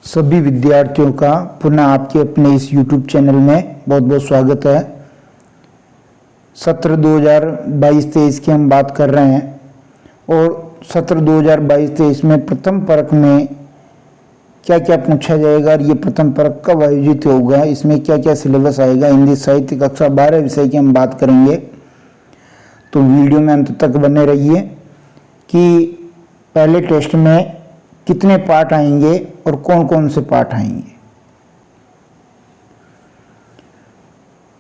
सभी विद्यार्थियों का पुनः आपके अपने इस YouTube चैनल में बहुत बहुत स्वागत है। सत्र 2022-23 की हम बात कर रहे हैं और सत्र 2022-23 में प्रथम परख में क्या क्या पूछा जाएगा और ये प्रथम परख कब आयोजित होगा, इसमें क्या क्या सिलेबस आएगा, हिंदी साहित्य कक्षा 12 विषय की हम बात करेंगे। तो वीडियो में अंत तक बने रहिए कि पहले टेस्ट में कितने पार्ट आएंगे और कौन कौन से पार्ट आएंगे।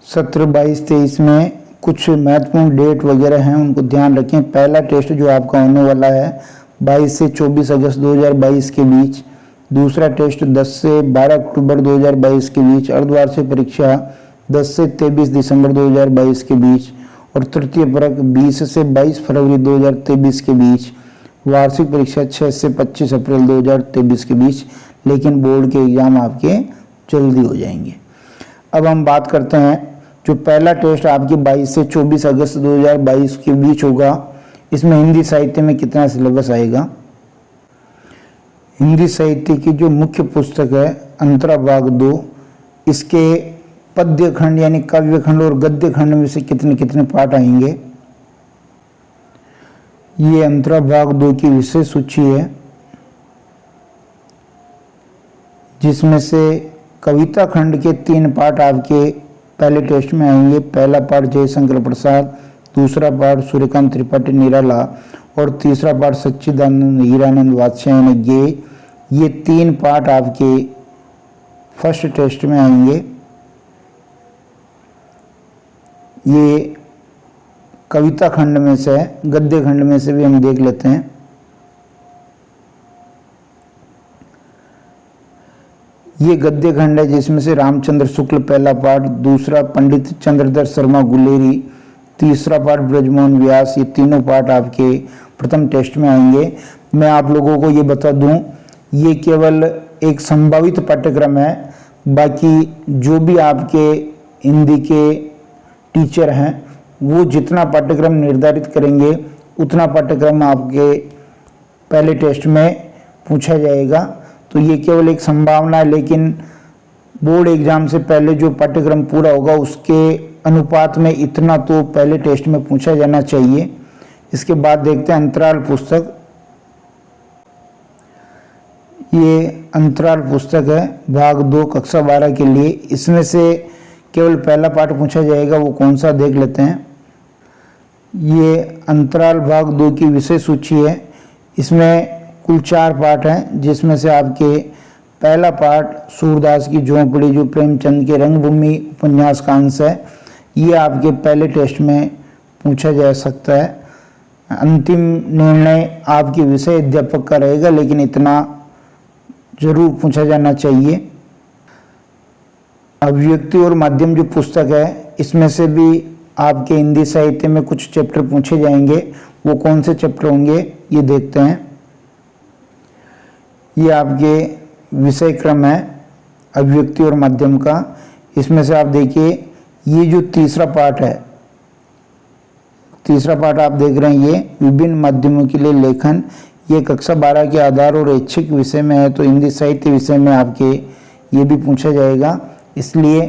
सत्र 22-23 में कुछ महत्वपूर्ण डेट वगैरह हैं, उनको ध्यान रखें। पहला टेस्ट जो आपका होने वाला है 22 से 24 अगस्त 2022 के बीच, दूसरा टेस्ट 10 से 12 अक्टूबर 2022 के बीच, अर्धवार्षिक परीक्षा 10 से 23 दिसंबर 2022 के बीच और तृतीय परख 20 से 22 फरवरी 2023 के बीच, वार्षिक परीक्षा 6 से 25 अप्रैल 2023 के बीच। लेकिन बोर्ड के एग्ज़ाम आपके जल्दी हो जाएंगे। अब हम बात करते हैं जो पहला टेस्ट आपकी 22 से 24 अगस्त 2022 के बीच होगा, इसमें हिंदी साहित्य में कितना सिलेबस आएगा। हिंदी साहित्य की जो मुख्य पुस्तक है अंतरा भाग 2, इसके पद्य खंड यानी काव्य खंड और गद्य खंड में से कितने कितने पाठ आएंगे। ये अंतरा भाग 2 की विषय सूची है, जिसमें से कविता खंड के 3 पाठ आपके पहले टेस्ट में आएंगे। पहला पाठ जयशंकर प्रसाद, दूसरा पाठ सूर्यकांत त्रिपाठी निराला और तीसरा पाठ सच्चिदानंद हीरानंद वात्स्यायन गे। ये 3 पाठ आपके फर्स्ट टेस्ट में आएंगे। ये कविता खंड में से, गद्य खंड में से भी हम देख लेते हैं। ये गद्य खंड है जिसमें से रामचंद्र शुक्ल पहला पाठ, दूसरा पंडित चंद्रधर शर्मा गुलेरी, तीसरा पाठ ब्रजमोहन व्यास। ये तीनों पाठ आपके प्रथम टेस्ट में आएंगे। मैं आप लोगों को ये बता दूं, ये केवल एक संभावित पाठ्यक्रम है। बाकी जो भी आपके हिंदी के टीचर हैं वो जितना पाठ्यक्रम निर्धारित करेंगे उतना पाठ्यक्रम आपके पहले टेस्ट में पूछा जाएगा। तो ये केवल एक संभावना है, लेकिन बोर्ड एग्जाम से पहले जो पाठ्यक्रम पूरा होगा उसके अनुपात में इतना तो पहले टेस्ट में पूछा जाना चाहिए। इसके बाद देखते हैं अंतराल पुस्तक। ये अंतराल पुस्तक है भाग 2 कक्षा 12 के लिए। इसमें से केवल पहला पाठ पूछा जाएगा, वो कौन सा देख लेते हैं। ये अंतराल भाग 2 की विषय सूची है। इसमें कुल 4 पाठ हैं, जिसमें से आपके पहला पाठ सूरदास की झोंपड़ी जो प्रेमचंद के रंगभूमि उपन्यास का अंश है, ये आपके पहले टेस्ट में पूछा जा सकता है। अंतिम निर्णय आपके विषय अध्यापक का रहेगा, लेकिन इतना जरूर पूछा जाना चाहिए। अभिव्यक्ति और माध्यम जो पुस्तक है, इसमें से भी आपके हिंदी साहित्य में कुछ चैप्टर पूछे जाएंगे। वो कौन से चैप्टर होंगे ये देखते हैं। ये आपके विषय क्रम है अभिव्यक्ति और माध्यम का। इसमें से आप देखिए, ये जो तीसरा पाठ है, तीसरा पाठ आप देख रहे हैं, ये विभिन्न माध्यमों के लिए लेखन। ये कक्षा 12 के आधार और ऐच्छिक विषय में है, तो हिंदी साहित्य विषय में आपके ये भी पूछा जाएगा। इसलिए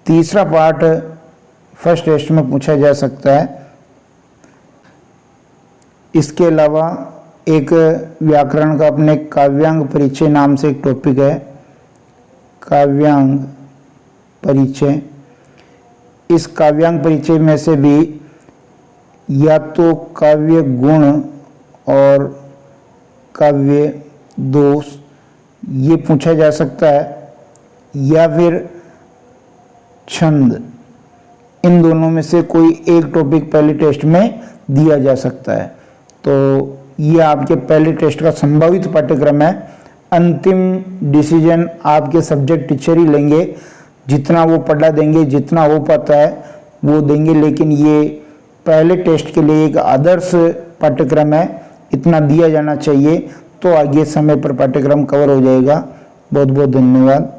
तीसरा पाठ फर्स्ट टेस्ट में पूछा जा सकता है। इसके अलावा एक व्याकरण का अपने काव्यांग परिचय नाम से एक टॉपिक है, काव्यांग परिचय। इस काव्यांग परिचय में से भी या तो काव्य गुण और काव्य दोष ये पूछा जा सकता है, या फिर छंद। इन दोनों में से कोई एक टॉपिक पहले टेस्ट में दिया जा सकता है। तो ये आपके पहले टेस्ट का संभावित पाठ्यक्रम है। अंतिम डिसीजन आपके सब्जेक्ट टीचर ही लेंगे। जितना वो पढ़ा देंगे, जितना हो पाता है वो देंगे, लेकिन ये पहले टेस्ट के लिए एक आदर्श पाठ्यक्रम है। इतना दिया जाना चाहिए, तो आगे समय पर पाठ्यक्रम कवर हो जाएगा। बहुत बहुत धन्यवाद।